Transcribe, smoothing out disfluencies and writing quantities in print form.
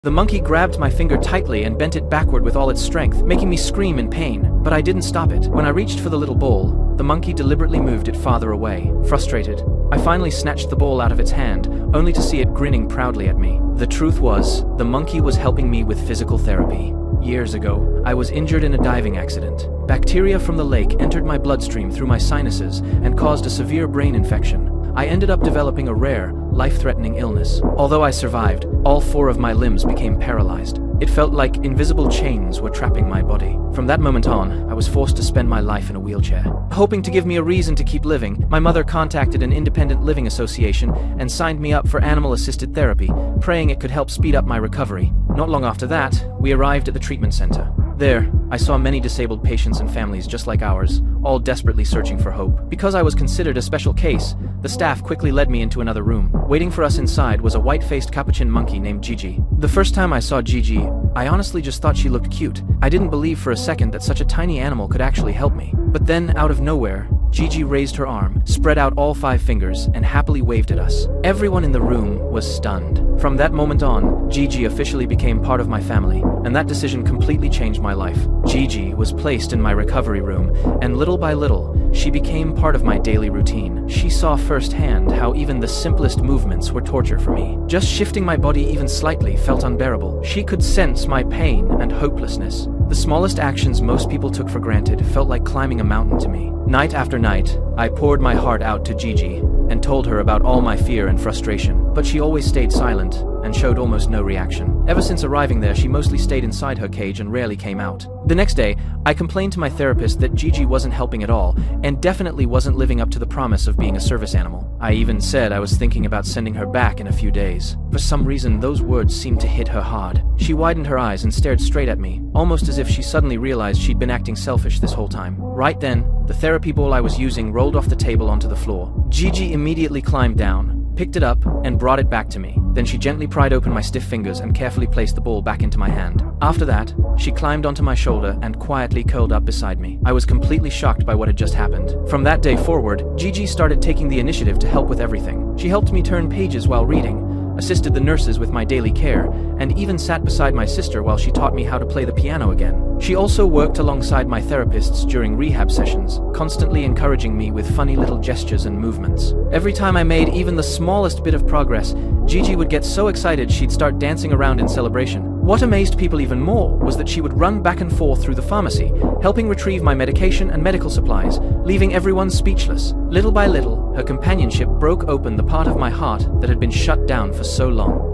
The monkey grabbed my finger tightly and bent it backward with all its strength, making me scream in pain, but I didn't stop it. When I reached for the little ball, the monkey deliberately moved it farther away. Frustrated, I finally snatched the ball out of its hand, only to see it grinning proudly at me. The truth was, the monkey was helping me with physical therapy. Years ago, I was injured in a diving accident. Bacteria from the lake entered my bloodstream through my sinuses and caused a severe brain infection. I ended up developing a rare, life-threatening illness. Although I survived, all 4 of my limbs became paralyzed. It felt like invisible chains were trapping my body. From that moment on, I was forced to spend my life in a wheelchair. Hoping to give me a reason to keep living, my mother contacted an independent living association and signed me up for animal-assisted therapy, praying it could help speed up my recovery. Not long after that, we arrived at the treatment center. There, I saw many disabled patients and families just like ours, all desperately searching for hope. Because I was considered a special case, the staff quickly led me into another room. Waiting for us inside was a white-faced capuchin monkey named Gigi. The first time I saw Gigi, I honestly just thought she looked cute. I didn't believe for a second that such a tiny animal could actually help me. But then, out of nowhere, Gigi raised her arm, spread out all 5 fingers, and happily waved at us. Everyone in the room was stunned. From that moment on, Gigi officially became part of my family, and that decision completely changed my life. Gigi was placed in my recovery room, and little by little, she became part of my daily routine. She saw firsthand how even the simplest movements were torture for me. Just shifting my body even slightly felt unbearable. She could sense my pain and hopelessness. The smallest actions most people took for granted felt like climbing a mountain to me. Night after night, I poured my heart out to Gigi and told her about all my fear and frustration, but she always stayed silent and showed almost no reaction. Ever since arriving there, she mostly stayed inside her cage and rarely came out. The next day, I complained to my therapist that Gigi wasn't helping at all and definitely wasn't living up to the promise of being a service animal. I even said I was thinking about sending her back in a few days. For some reason, those words seemed to hit her hard. She widened her eyes and stared straight at me, almost as if she suddenly realized she'd been acting selfish this whole time. Right then, the therapy ball I was using rolled off the table onto the floor. Gigi immediately climbed down, picked it up, and brought it back to me. Then she gently pried open my stiff fingers and carefully placed the ball back into my hand. After that, she climbed onto my shoulder and quietly curled up beside me. I was completely shocked by what had just happened. From that day forward, Gigi started taking the initiative to help with everything. She helped me turn pages while reading, assisted the nurses with my daily care, and even sat beside my sister while she taught me how to play the piano again. She also worked alongside my therapists during rehab sessions, constantly encouraging me with funny little gestures and movements. Every time I made even the smallest bit of progress, Gigi would get so excited she'd start dancing around in celebration. What amazed people even more was that she would run back and forth through the pharmacy, helping retrieve my medication and medical supplies, leaving everyone speechless. Little by little, her companionship broke open the part of my heart that had been shut down for so long.